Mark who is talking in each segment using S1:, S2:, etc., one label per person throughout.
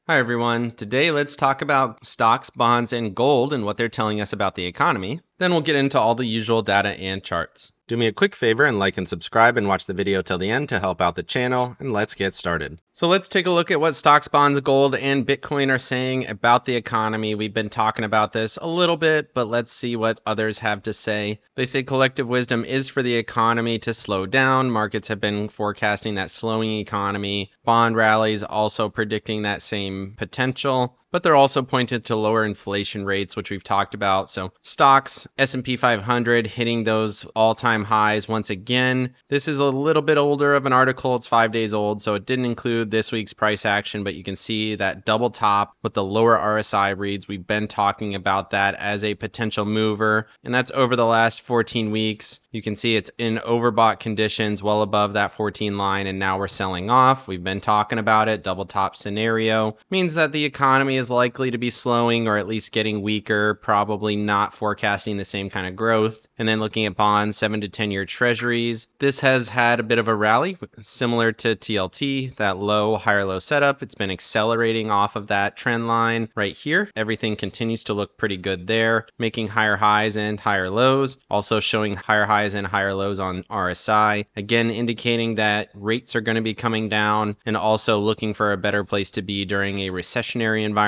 S1: Hi everyone. Today let's talk about stocks, bonds, and gold and what they're telling us about the economy. Then we'll get into all the usual data and charts. Do me a quick favor and like and subscribe and watch the video till the end to help out the channel, and let's get started. So let's take a look at what stocks, bonds, gold, and Bitcoin are saying about the economy. We've been talking about this a little bit, but let's see what others have to say. They say collective wisdom is for the economy to slow down. Markets have been forecasting that slowing economy. Bond rallies also predicting that same potential. But they're also pointed to lower inflation rates, which we've talked about. So stocks, S&P 500 hitting those all-time highs once again. This is a little bit older of an article. It's 5 days old, so it didn't include this week's price action, but you can see that double top with the lower RSI reads. We've been talking about that as a potential mover, and that's over the last 14 weeks. You can see it's in overbought conditions well above that 14 line, and now we're selling off. We've been talking about it. Double top scenario means that the economy is likely to be slowing or at least getting weaker, probably not forecasting the same kind of growth. And then looking at bonds, 7 to 10 year treasuries. This has had a bit of a rally similar to TLT, that low, higher low setup. It's been accelerating off of that trend line right here. Everything continues to look pretty good there, making higher highs and higher lows, also showing higher highs and higher lows on RSI. Again, indicating that rates are going to be coming down and also looking for a better place to be during a recessionary environment.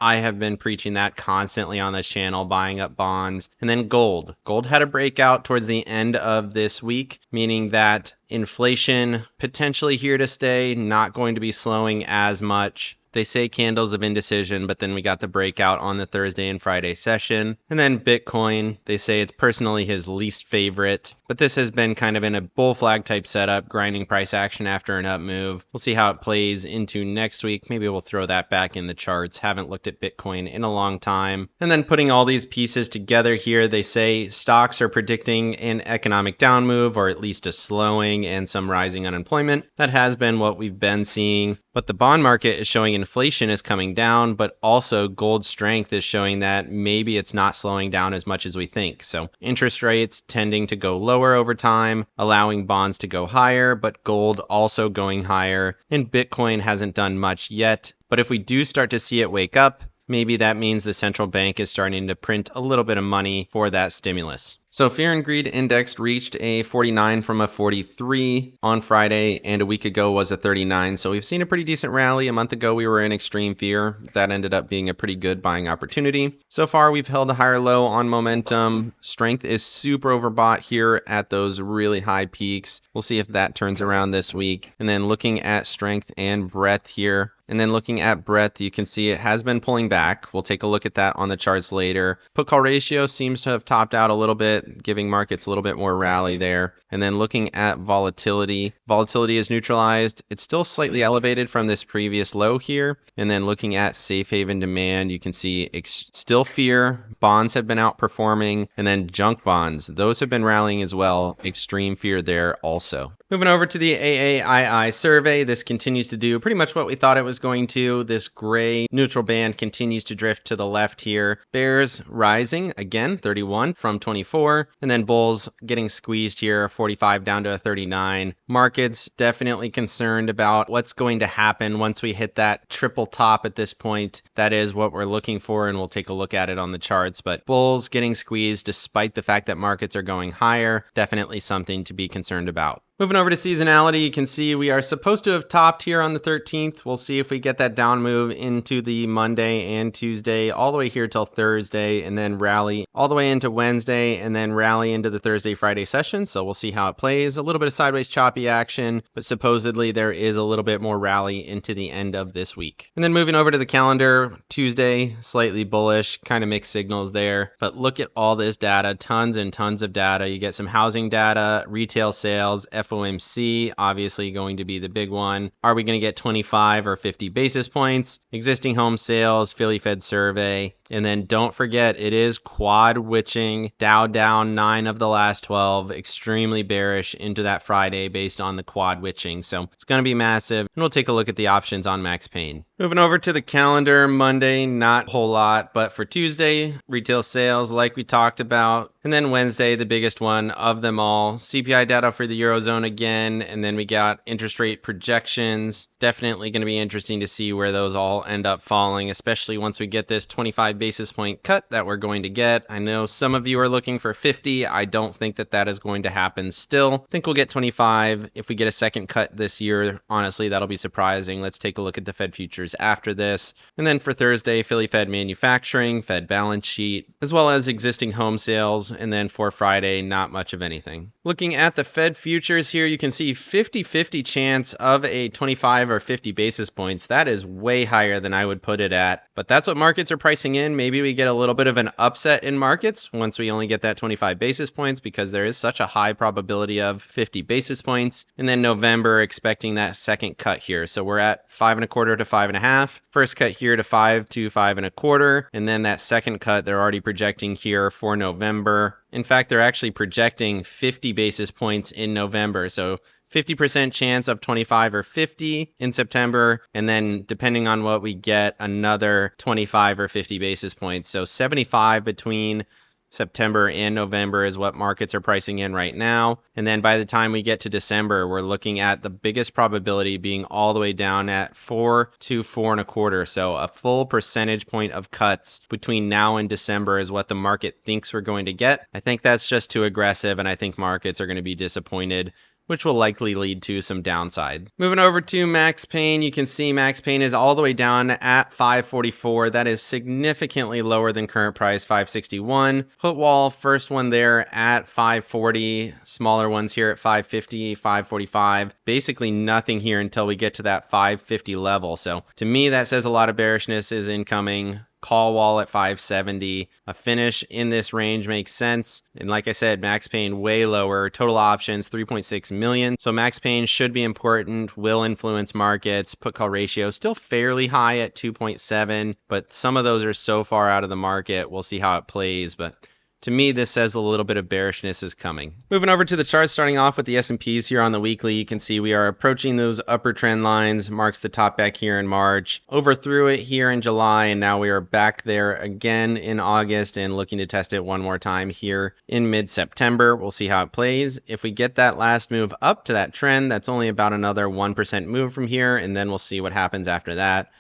S1: I have been preaching that constantly on this channel, buying up bonds. And then gold. Gold had a breakout towards the end of this week, meaning that inflation potentially here to stay, not going to be slowing as much. They say candles of indecision, but then we got the breakout on the Thursday and Friday session. And then Bitcoin, they say it's personally his least favorite, but this has been kind of in a bull flag type setup, grinding price action after an up move. We'll see how it plays into next week. Maybe we'll throw that back in the charts. Haven't looked at Bitcoin in a long time. And then putting all these pieces together here, they say stocks are predicting an economic down move or at least a slowing and some rising unemployment. That has been what we've been seeing. But the bond market is showing inflation is coming down, but also gold strength is showing that maybe it's not slowing down as much as we think. So interest rates tending to go lower over time, allowing bonds to go higher, but gold also going higher. And Bitcoin hasn't done much yet. But if we do start to see it wake up, maybe that means the central bank is starting to print a little bit of money for that stimulus. So fear and greed index reached a 49 from a 43 on Friday, and a week ago was a 39. So we've seen a pretty decent rally. A month ago we were in extreme fear. That ended up being a pretty good buying opportunity. So far we've held a higher low on momentum. Strength is super overbought here at those really high peaks. We'll see if that turns around this week. And then looking at strength and breadth here. And then looking at breadth, you can see it has been pulling back. We'll take a look at that on the charts later. Put call ratio seems to have topped out a little bit, giving markets a little bit more rally there. And then looking at volatility, volatility is neutralized. It's still slightly elevated from this previous low here. And then looking at safe haven demand, you can see still fear. Bonds have been outperforming. And then junk bonds, those have been rallying as well. Extreme fear there also. Moving over to the AAII survey, this continues to do pretty much what we thought it was going to. This gray neutral band continues to drift to the left here. Bears rising again, 31 from 24, and then bulls getting squeezed here, 45 down to a 39. Markets definitely concerned about what's going to happen once we hit that triple top at this point. That is what we're looking for, and we'll take a look at it on the charts. But bulls getting squeezed despite the fact that markets are going higher, definitely something to be concerned about. Moving over to seasonality, you can see we are supposed to have topped here on the 13th. We'll see if we get that down move into the Monday and Tuesday, all the way here till Thursday, and then rally all the way into Wednesday, and then rally into the Thursday, Friday session. So we'll see how it plays. A little bit of sideways choppy action, but supposedly there is a little bit more rally into the end of this week. And then moving over to the calendar, Tuesday, slightly bullish, kind of mixed signals there. But look at all this data, tons and tons of data. You get some housing data, retail sales, FOMC, obviously going to be the big one. Are we going to get 25 or 50 basis points? Existing home sales, Philly Fed survey. And then don't forget, it is quad witching. Dow down 9 of the last 12, extremely bearish into that Friday based on the quad witching. So it's going to be massive. And we'll take a look at the options on Max Payne. Moving over to the calendar, Monday, not a whole lot. But for Tuesday, retail sales like we talked about. And then Wednesday, the biggest one of them all, CPI data for the Eurozone down again. And then we got interest rate projections. Definitely going to be interesting to see where those all end up falling, especially once we get this 25 basis point cut that we're going to get. I know some of you are looking for 50. I don't think that that is going to happen still. I think we'll get 25. If we get a second cut this year, honestly, that'll be surprising. Let's take a look at the Fed futures after this. And then for Thursday, Philly Fed manufacturing, Fed balance sheet, as well as existing home sales. And then for Friday, not much of anything. Looking at the Fed futures here, you can see 50-50 chance of a 25 or 50 basis points. That is way higher than I would put it at, but that's what markets are pricing in. Maybe we get a little bit of an upset in markets once we only get that 25 basis points because there is such a high probability of 50 basis points. And then November, expecting that second cut here. So we're at 5.25 to 5.5. First cut here to 5 to 5.25. And then that second cut, they're already projecting here for November. In fact, they're actually projecting 50 basis points in November. So 50% chance of 25 or 50 in September, and then depending on what we get, another 25 or 50 basis points. So 75 between September and November is what markets are pricing in right now. And then by the time we get to December, we're looking at the biggest probability being all the way down at 4 to 4.25. So a full percentage point of cuts between now and December is what the market thinks we're going to get. I think that's just too aggressive, and I think markets are going to be disappointed, which will likely lead to some downside. Moving over to Max Pain, you can see Max Pain is all the way down at 544. That is significantly lower than current price, 561. Put wall, first one there at 540. Smaller ones here at 550, 545. Basically nothing here until we get to that 550 level. So to me, that says a lot of bearishness is incoming. Call wall at 570. A finish in this range makes sense. And like I said, Max Pain way lower. Total options 3.6 million. So Max Pain should be important, will influence markets. Put call ratio still fairly high at 2.7, but some of those are so far out of the market. We'll see how it plays, but to me, this says a little bit of bearishness is coming. Moving over to the charts, starting off with the S&Ps here on the weekly, you can see we are approaching those upper trend lines, marks the top back here in March, overthrew it here in July, and now we are back there again in August and looking to test it one more time here in mid-September. We'll see how it plays. If we get that last move up to that trend, that's only about another 1% move from here, and then we'll see what happens after that.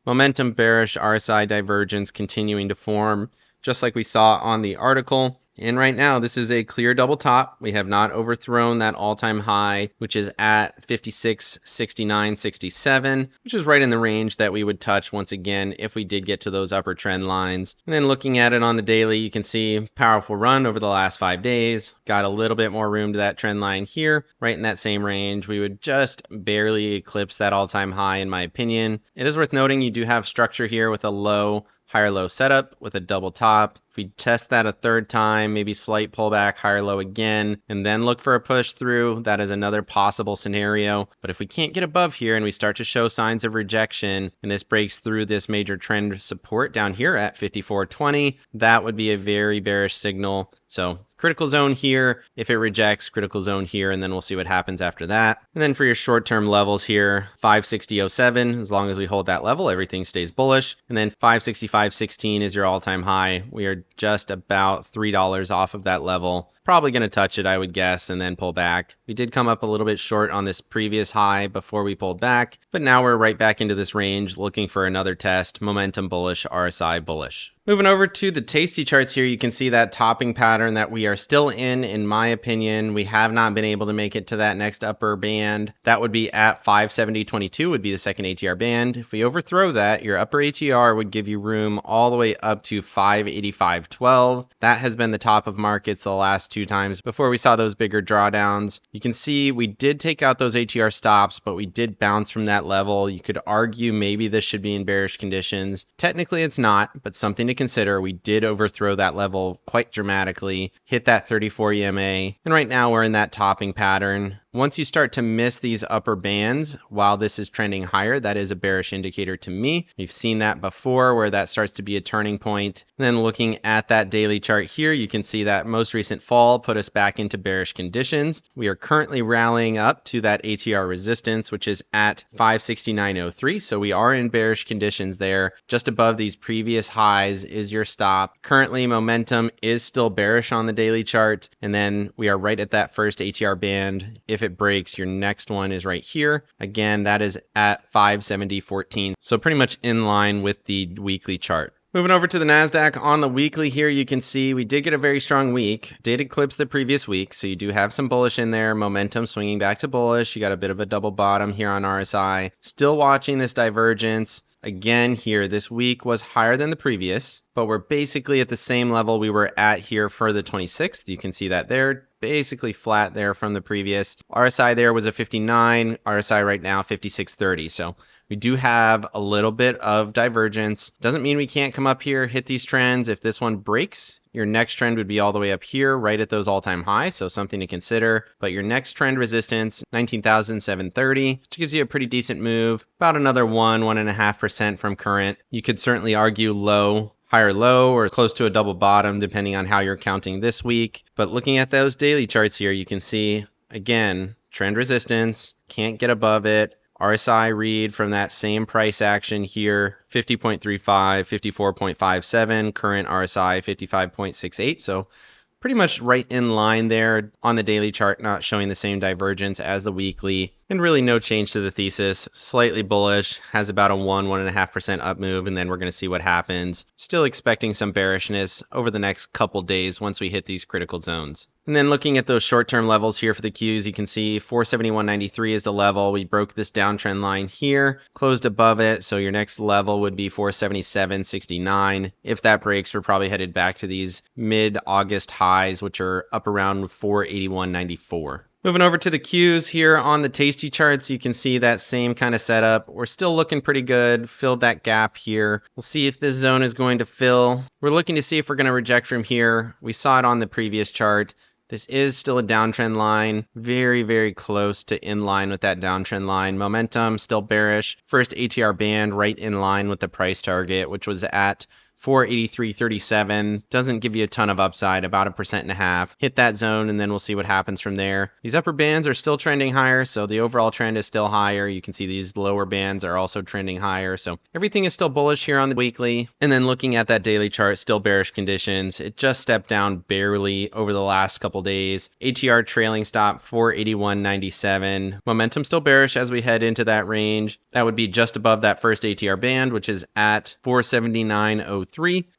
S1: Momentum bearish RSI divergence continuing to form, just like we saw on the article. And right now, this is a clear double top. We have not overthrown that all-time high, which is at 56.69.67, which is right in the range that we would touch once again if we did get to those upper trend lines. And then looking at it on the daily, you can see powerful run over the last 5 days. Got a little bit more room to that trend line here, right in that same range. We would just barely eclipse that all-time high, in my opinion. It is worth noting you do have structure here with a low, higher low setup with a double top. If we test that a third time, maybe slight pullback, higher low again, and then look for a push through, that is another possible scenario. But if we can't get above here and we start to show signs of rejection and this breaks through this major trend support down here at 54.20, that would be a very bearish signal. So critical zone here, if it rejects, critical zone here, and then we'll see what happens after that. And then for your short-term levels here, 560.07, as long as we hold that level, everything stays bullish. And then 565.16 is your all-time high. We are just about $3 off of that level. Probably going to touch it, I would guess, and then pull back. We did come up a little bit short on this previous high before we pulled back, but now we're right back into this range looking for another test. Momentum bullish, RSI bullish. Moving over to the Tasty charts here, you can see that topping pattern that we are still in my opinion. We have not been able to make it to that next upper band. That would be at 570.22 would be the second ATR band. If we overthrow that, your upper ATR would give you room all the way up to 585.12. That has been the top of markets the last 2 times before we saw those bigger drawdowns. You can see we did take out those ATR stops, but we did bounce from that level. You could argue maybe this should be in bearish conditions. Technically it's not, but something to consider. We did overthrow that level quite dramatically, hit that 34 EMA, and right now we're in that topping pattern. Once you start to miss these upper bands while this is trending higher, that is a bearish indicator to me. We've seen that before where that starts to be a turning point. And then looking at that daily chart here, you can see that most recent fall put us back into bearish conditions. We are currently rallying up to that ATR resistance, which is at 569.03. So we are in bearish conditions there. Just above these previous highs is your stop. Currently, momentum is still bearish on the daily chart. And then we are right at that first ATR band. If if it breaks, your next one is right here. Again, that is at 570.14. So pretty much in line with the weekly chart. Moving over to the NASDAQ on the weekly here, you can see we did get a very strong week. Did eclipse the previous week, so you do have some bullish in there. Momentum swinging back to bullish. You got a bit of a double bottom here on RSI. Still watching this divergence. Again here, this week was higher than the previous, but we're basically at the same level we were at here for the 26th. You can see that there. Basically flat there from the previous. RSI there was a 59. RSI right now 56.30. So we do have a little bit of divergence. Doesn't mean we can't come up here, hit these trends. If this one breaks, your next trend would be all the way up here, right at those all-time highs, so something to consider. But your next trend resistance, 19,730, which gives you a pretty decent move, about another 1.5% from current. You could certainly argue low, higher low, or close to a double bottom, depending on how you're counting this week. But looking at those daily charts here, you can see, again, trend resistance, can't get above it. RSI read from that same price action here, 50.35, 54.57, current RSI 55.68. So pretty much right in line there on the daily chart, not showing the same divergence as the weekly. And really no change to the thesis. Slightly bullish, has about a 1.5% up move, and then we're going to see what happens. Still expecting some bearishness over the next couple days once we hit these critical zones. And then looking at those short-term levels here for the Qs, you can see 471.93 is the level. We broke this downtrend line here, closed above it, so your next level would be 477.69. If that breaks, we're probably headed back to these mid-August highs, which are up around 481.94. Moving over to the Qs here on the Tasty charts, you can see that same kind of setup. We're still looking pretty good, filled that gap here. We'll see if this zone is going to fill. We're looking to see if we're going to reject from here. We saw it on the previous chart. This is still a downtrend line, very, very close to in line with that downtrend line. Momentum still bearish. First ATR band right in line with the price target, which was at 483.37. Doesn't give you a ton of upside, about 1.5%. Hit that zone and then we'll see what happens from there. These upper bands are still trending higher, so the overall trend is still higher. You can see these lower bands are also trending higher, so everything is still bullish here on the weekly. And then looking at that daily chart, still bearish conditions. It just stepped down barely over the last couple days. ATR trailing stop 481.97. Momentum still bearish as we head into that range. That would be just above that first ATR band, which is at 479.03.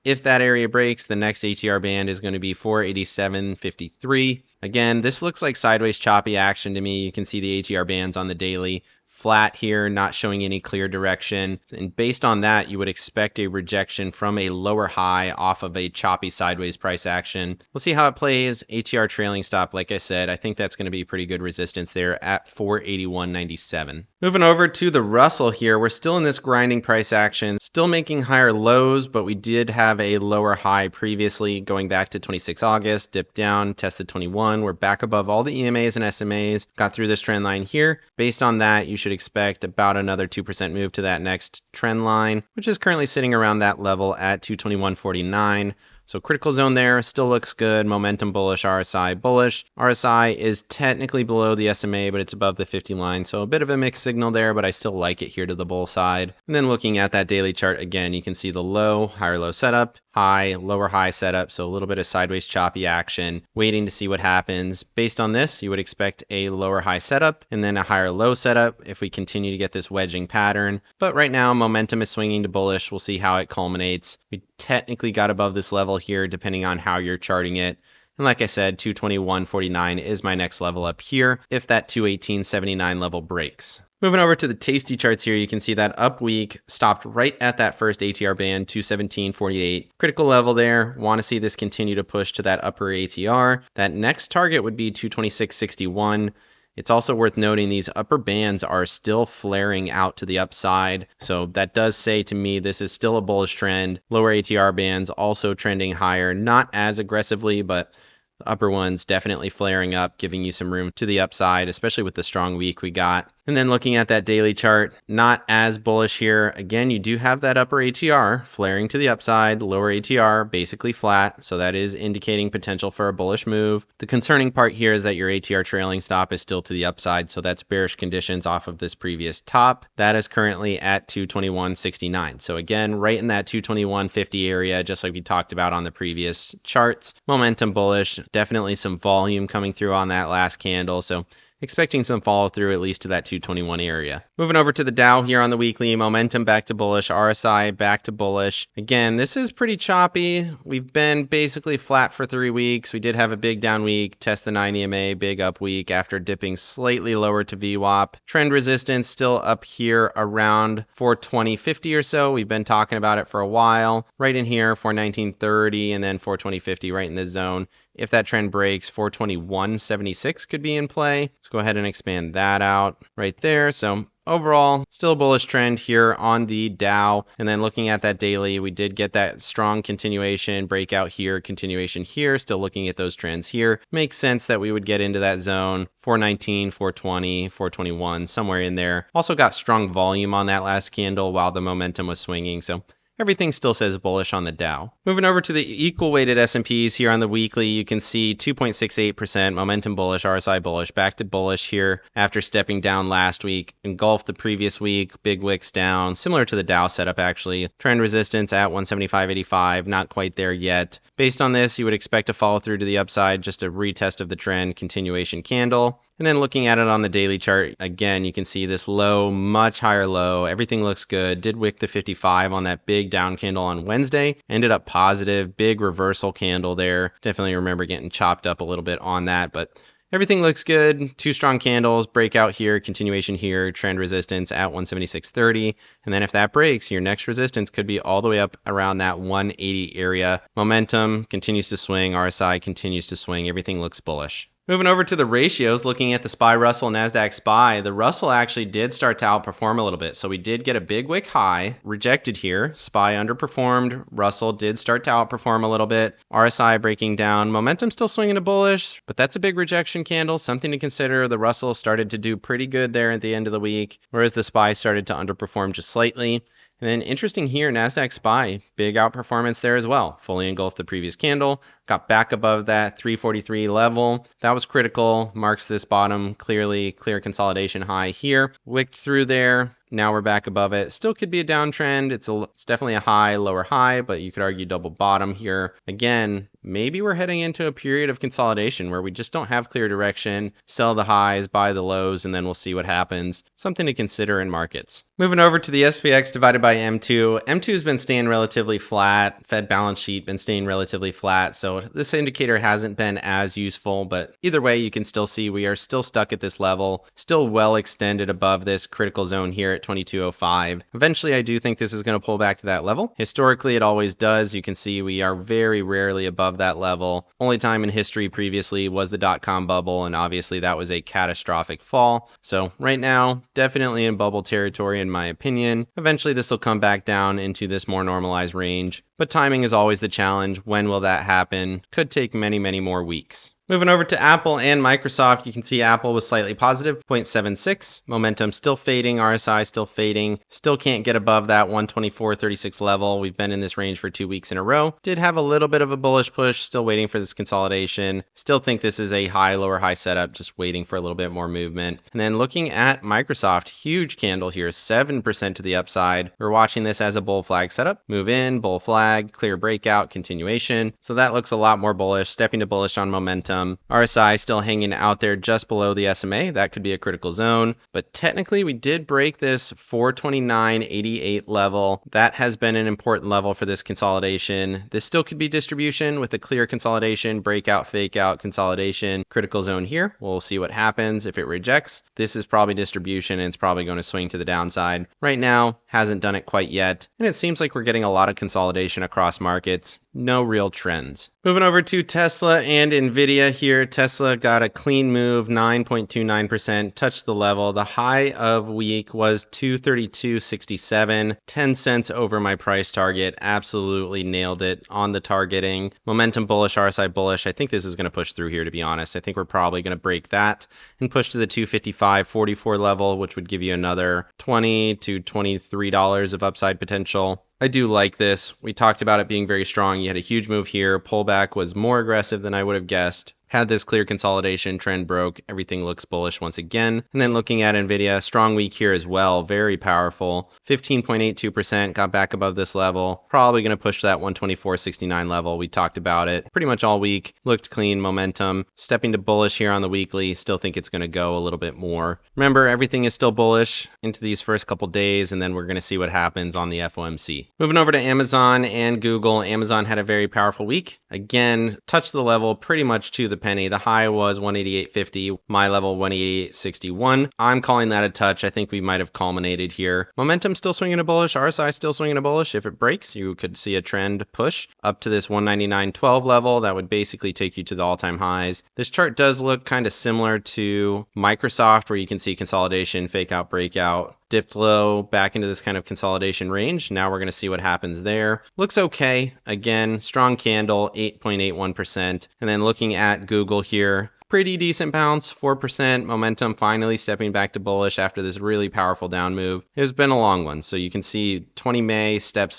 S1: If that area breaks, the next ATR band is going to be 487.53. Again, this looks like sideways choppy action to me. You can see the ATR bands on the daily. Flat here, not showing any clear direction. And based on that, you would expect a rejection from a lower high off of a choppy sideways price action. We'll see how it plays. ATR trailing stop, like I said, I think that's going to be pretty good resistance there at 481.97. Moving over to the Russell here, we're still in this grinding price action, still making higher lows, but we did have a lower high previously going back to 26 August, dipped down, tested 21. We're back above all the EMAs and SMAs, got through this trend line here. Based on that, you should expect about another 2% move to that next trend line, which is currently sitting around that level at 221.49. So critical zone there still looks good. Momentum bullish, RSI bullish. RSI is technically below the SMA, but it's above the 50 line. So a bit of a mixed signal there, but I still like it here to the bull side. And then looking at that daily chart again, you can see the low, higher low setup, high, lower high setup. So a little bit of sideways choppy action, waiting to see what happens. Based on this, you would expect a lower high setup and then a higher low setup if we continue to get this wedging pattern. But right now, momentum is swinging to bullish. We'll see how it culminates. We technically got above this level here, depending on how you're charting it. And like I said, 221.49 is my next level up here if that 218.79 level breaks. Moving over to the Tasty charts here, you can see that up week stopped right at that first ATR band, 217.48. Critical level there. Want to see this continue to push to that upper ATR. That next target would be 226.61. It's also worth noting these upper bands are still flaring out to the upside. So that does say to me this is still a bullish trend. Lower ATR bands also trending higher, not as aggressively, but the upper ones definitely flaring up, giving you some room to the upside, especially with the strong week we got. And then looking at that daily chart, not as bullish here. Again, you do have that upper ATR flaring to the upside, lower ATR basically flat. So that is indicating potential for a bullish move. The concerning part here is that your ATR trailing stop is still to the upside. So that's bearish conditions off of this previous top. That is currently at 221.69. So again, right in that 221.50 area, just like we talked about on the previous charts. Momentum bullish, definitely some volume coming through on that last candle. So expecting some follow through at least to that 221 area. Moving over to the Dow here on the weekly, momentum back to bullish, RSI back to bullish. Again, this is pretty choppy. We've been basically flat for 3 weeks. We did have a big down week, test the 9 EMA, big up week after dipping slightly lower to VWAP. Trend resistance still up here around 420.50 or so. We've been talking about it for a while. Right in here, 419.30 and then 420.50 right in this zone. If that trend breaks, 421.76 could be in play. Let's go ahead and expand that out right there. So overall, still a bullish trend here on the Dow. And then looking at that daily, we did get that strong continuation, breakout here, continuation here. Still looking at those trends here. Makes sense that we would get into that zone, 419, 420, 421, somewhere in there. Also got strong volume on that last candle while the momentum was swinging. So everything still says bullish on the Dow. Moving over to the equal weighted S&Ps here on the weekly, you can see 2.68% momentum bullish, RSI bullish, back to bullish here after stepping down last week, engulfed the previous week, big wicks down, similar to the Dow setup actually. Trend resistance at 175.85, not quite there yet. Based on this, you would expect to follow through to the upside, just a retest of the trend, continuation candle. And then looking at it on the daily chart, again, you can see this low, much higher low. Everything looks good. Did wick the 55 on that big down candle on Wednesday. Ended up positive, big reversal candle there. Definitely remember getting chopped up a little bit on that, but everything looks good. 2 strong candles, breakout here, continuation here, trend resistance at 176.30. And then if that breaks, your next resistance could be all the way up around that 180 area. Momentum continues to swing, RSI continues to swing. Everything looks bullish. Moving over to the ratios, looking at the SPY Russell, NASDAQ SPY, the Russell actually did start to outperform a little bit. So we did get a big wick high, rejected here. SPY underperformed. Russell did start to outperform a little bit. RSI breaking down. Momentum still swinging to bullish, but that's a big rejection candle. Something to consider. The Russell started to do pretty good there at the end of the week, whereas the SPY started to underperform just slightly. And then interesting here, NASDAQ SPY, big outperformance there as well. Fully engulfed the previous candle, got back above that 343 level. That was critical, marks this bottom, clear consolidation high here. Wicked through there. Now we're back above it. Still could be a downtrend. It's definitely a high, lower high, but you could argue double bottom here. Again, maybe we're heading into a period of consolidation where we just don't have clear direction. Sell the highs, buy the lows, and then we'll see what happens. Something to consider in markets. Moving over to the SPX divided by M2. M2 has been staying relatively flat. Fed balance sheet been staying relatively flat. So this indicator hasn't been as useful, but either way, you can still see we are still stuck at this level, still well extended above this critical zone here at 2205. Eventually, I do think this is going to pull back to that level. Historically, it always does. You can see we are very rarely above that level. Only time in history previously was the dot-com bubble, and obviously that was a catastrophic fall. So right now, definitely in bubble territory in my opinion. Eventually, this will come back down into this more normalized range. But timing is always the challenge. When will that happen? Could take many, many more weeks. Moving over to Apple and Microsoft, you can see Apple was slightly positive, 0.76. Momentum still fading, RSI still fading. Still can't get above that 124.36 level. We've been in this range for 2 weeks in a row. Did have a little bit of a bullish push, still waiting for this consolidation. Still think this is a high, lower high setup, just waiting for a little bit more movement. And then looking at Microsoft, huge candle here, 7% to the upside. We're watching this as a bull flag setup. Move in, bull flag, clear breakout, continuation. So that looks a lot more bullish, stepping to bullish on momentum. RSI still hanging out there just below the SMA. That could be a critical zone. But technically, we did break this 429.88 level. That has been an important level for this consolidation. This still could be distribution with a clear consolidation, breakout, fake out, consolidation, critical zone here. We'll see what happens if it rejects. This is probably distribution and it's probably going to swing to the downside. Right now, hasn't done it quite yet. And it seems like we're getting a lot of consolidation across markets. No real trends. Moving over to Tesla and NVIDIA here. Tesla got a clean move, 9.29%, touched the level. The high of week was 232.67, 10 cents over my price target. Absolutely nailed it on the targeting. Momentum bullish, RSI bullish. I think this is going to push through here, to be honest. I think we're probably going to break that and push to the 255.44 level, which would give you another $20 to $23 of upside potential. I do like this. We talked about it being very strong. You had a huge move here. Pullback was more aggressive than I would have guessed. had this clear consolidation, trend broke, everything looks bullish once again. And then looking at NVIDIA, strong week here as well, very powerful. 15.82% got back above this level. Probably going to push that 124.69 level. We talked about it pretty much all week. Looked clean momentum. Stepping to bullish here on the weekly. Still think it's going to go a little bit more. Remember, everything is still bullish into these first couple days, and then we're going to see what happens on the FOMC. Moving over to Amazon and Google. Amazon had a very powerful week. Again, touched the level pretty much to the penny. The high was 188.50. My level 188.61. I'm calling that a touch. I think we might have culminated here. Momentum still swinging to bullish. RSI still swinging to bullish. If it breaks, you could see a trend push up to this 199.12 level. That would basically take you to the all-time highs. This chart does look kind of similar to Microsoft, where you can see consolidation, fake out, breakout. Dipped low back into this kind of consolidation range. Now we're going to see what happens there. Looks okay. Again, strong candle, 8.81%. And then looking at Google here, pretty decent bounce, 4% momentum, finally stepping back to bullish after this really powerful down move. It's been a long one. So you can see 20 May, step,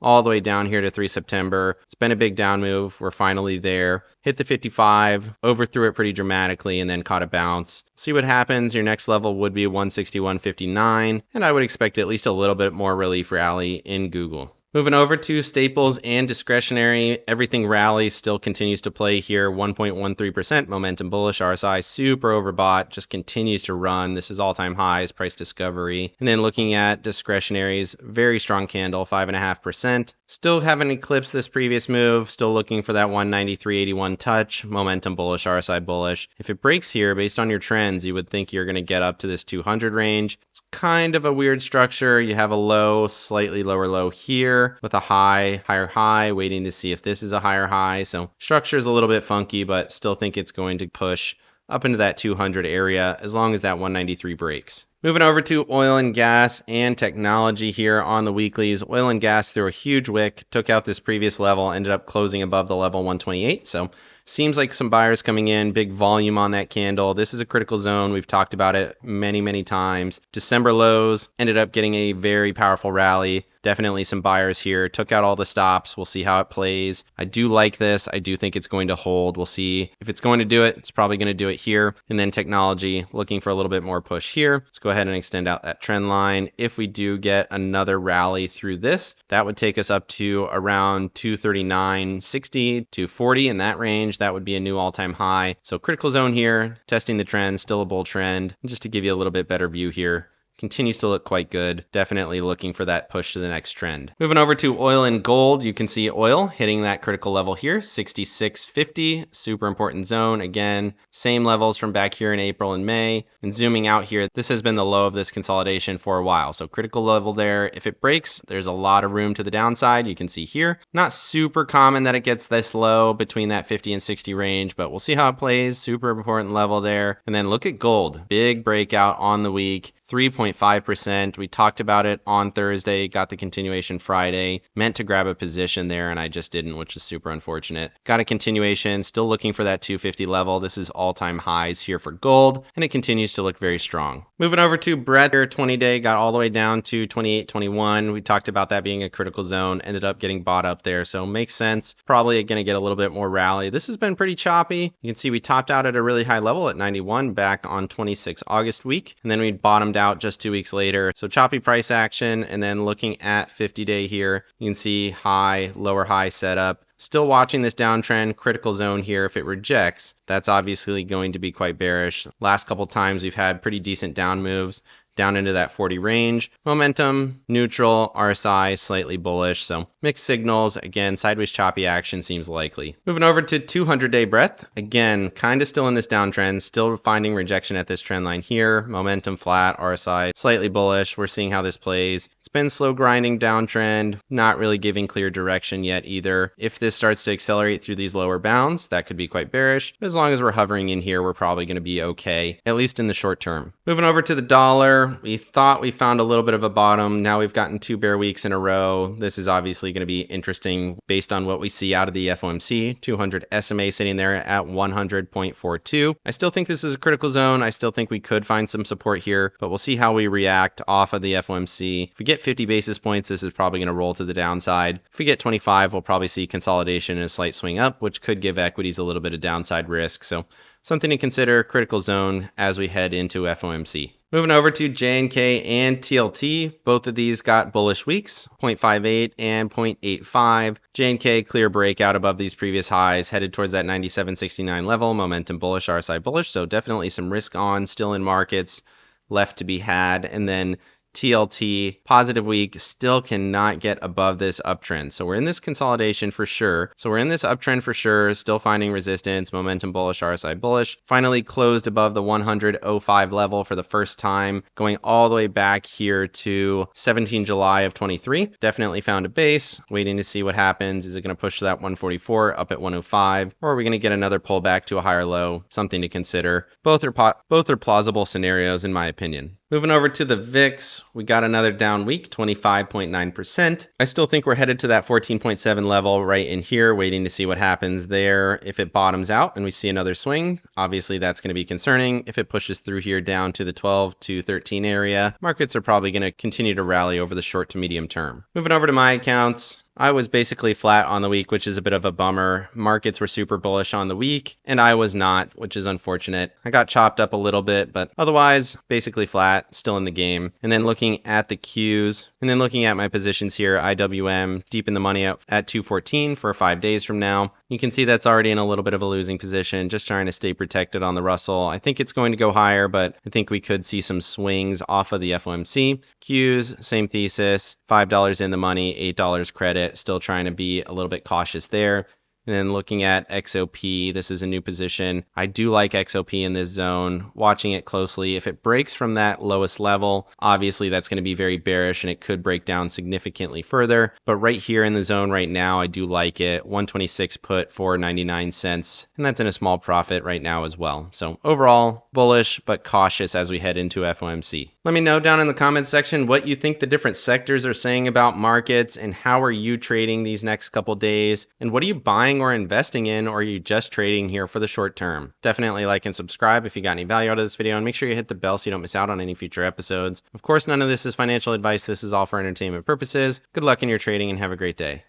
S1: all the way down here to 3 September. It's been a big down move. We're finally there. Hit the 55, overthrew it pretty dramatically, and then caught a bounce. See what happens. Your next level would be 161.59, and I would expect at least a little bit more relief rally in Google. Moving over to staples and discretionary, everything rally still continues to play here. 1.13% momentum bullish. RSI super overbought, just continues to run. This is all-time highs, price discovery. And then looking at discretionaries, very strong candle, 5.5%. Still haven't eclipsed this previous move. Still looking for that 193.81 touch. Momentum bullish, RSI bullish. If it breaks here, based on your trends, you would think you're going to get up to this 200 range. It's kind of a weird structure. You have a low, slightly lower low here, with a high, higher high, waiting to see if this is a higher high. So structure is a little bit funky, but still think it's going to push up into that 200 area as long as that 193 breaks. Moving over to oil and gas and technology here on the weeklies. Oil and gas threw a huge wick, took out this previous level, ended up closing above the level 128. So seems like some buyers coming in, big volume on that candle. This is a critical zone. We've talked about it many times. December lows ended up getting a very powerful rally. Definitely some buyers here. Took out all the stops. We'll see how it plays. I do like this. I do think it's going to hold. We'll see if it's going to do it. It's probably going to do it here. And then technology, looking for a little bit more push here. Let's go ahead and extend out that trend line. If we do get another rally through this, that would take us up to around 239.60, 240 in that range. That would be a new all-time high. So critical zone here, testing the trend, still a bull trend. And just to give you a little bit better view here, continues to look quite good. Definitely looking for that push to the next trend. Moving over to oil and gold, you can see oil hitting that critical level here, 66.50, super important zone. Again, same levels from back here in April and May. And zooming out here, this has been the low of this consolidation for a while. So critical level there. If it breaks, there's a lot of room to the downside. You can see here, not super common that it gets this low between that 50 and 60 range, but we'll see how it plays. Super important level there. And then look at gold, big breakout on the week. 3.5%. We talked about it on Thursday, got the continuation Friday. Meant to grab a position there and I just didn't, which is super unfortunate. Got a continuation, still looking for that 250 level. This is all-time highs here for gold and it continues to look very strong. Moving over to breadth, 20-day got all the way down to 28.21. We talked about that being a critical zone, ended up getting bought up there, so makes sense. Probably going to get a little bit more rally. This has been pretty choppy. You can see we topped out at a really high level at 91 back on 26 August week, and then we bottomed out just 2 weeks later. So choppy price action, and then looking at 50-day here, you can see high, lower high setup. Still watching this downtrend, critical zone here. If it rejects, that's obviously going to be quite bearish. Last couple times we've had pretty decent down moves down into that 40 range. Momentum, neutral, RSI, slightly bullish. So mixed signals. Again, sideways choppy action seems likely. Moving over to 200-day breadth. Again, kind of still in this downtrend, still finding rejection at this trend line here. Momentum flat, RSI, slightly bullish. We're seeing how this plays. It's been slow grinding downtrend, not really giving clear direction yet either. If this starts to accelerate through these lower bounds, that could be quite bearish. As long as we're hovering in here, we're probably going to be okay, at least in the short term. Moving over to the dollar. there. We thought we found a little bit of a bottom. Now we've gotten 2 bear weeks in a row. This is obviously going to be interesting based on what we see out of the FOMC. 200 SMA sitting there at 100.42. I still think this is a critical zone. I still think we could find some support here, but we'll see how we react off of the FOMC. If we get 50 basis points, this is probably going to roll to the downside. If we get 25, we'll probably see consolidation and a slight swing up, which could give equities a little bit of downside risk. So something to consider, critical zone as we head into FOMC. Moving over to JNK and TLT, both of these got bullish weeks, 0.58 and 0.85. JNK clear breakout above these previous highs, headed towards that 97.69 level, momentum bullish, RSI bullish, so definitely some risk on still in markets left to be had. And then TLT, positive week, still cannot get above this uptrend. So we're in this consolidation for sure. So we're in this uptrend for sure, still finding resistance, momentum bullish, RSI bullish. Finally closed above the 100.05 level for the first time, going all the way back here to 17 July of 23. Definitely found a base, waiting to see what happens. Is it going to push to that 144 up at 105, or are we going to get another pullback to a higher low? Something to consider. Both are plausible scenarios in my opinion. Moving over to the VIX, we got another down week, 25.9%. I still think we're headed to that 14.7 level right in here, waiting to see what happens there. If it bottoms out and we see another swing, obviously that's going to be concerning. If it pushes through here down to the 12 to 13 area, markets are probably going to continue to rally over the short to medium term. Moving over to my accounts, I was basically flat on the week, which is a bit of a bummer. Markets were super bullish on the week, and I was not, which is unfortunate. I got chopped up a little bit, but otherwise, basically flat, still in the game. And then looking at the Qs, and then looking at my positions here, IWM deep in the money at 214 for 5 days from now. You can see that's already in a little bit of a losing position, just trying to stay protected on the Russell. I think it's going to go higher, but I think we could see some swings off of the FOMC. Qs, same thesis, $5 in the money, $8 credit. Still trying to be a little bit cautious there. And then looking at XOP, this is a new position. I do like XOP in this zone, watching it closely. If it breaks from that lowest level, obviously that's going to be very bearish and it could break down significantly further. But right here in the zone right now, I do like it. 126 put for 99 cents, and that's in a small profit right now as well. So overall, bullish but cautious as we head into FOMC. Let me know down in the comments section what you think the different sectors are saying about markets and how are you trading these next couple days, and what are you buying or investing in, or are you just trading here for the short term? Definitely like and subscribe if you got any value out of this video, and make sure you hit the bell so you don't miss out on any future episodes. Of course, none of this is financial advice. This is all for entertainment purposes. Good luck in your trading and have a great day.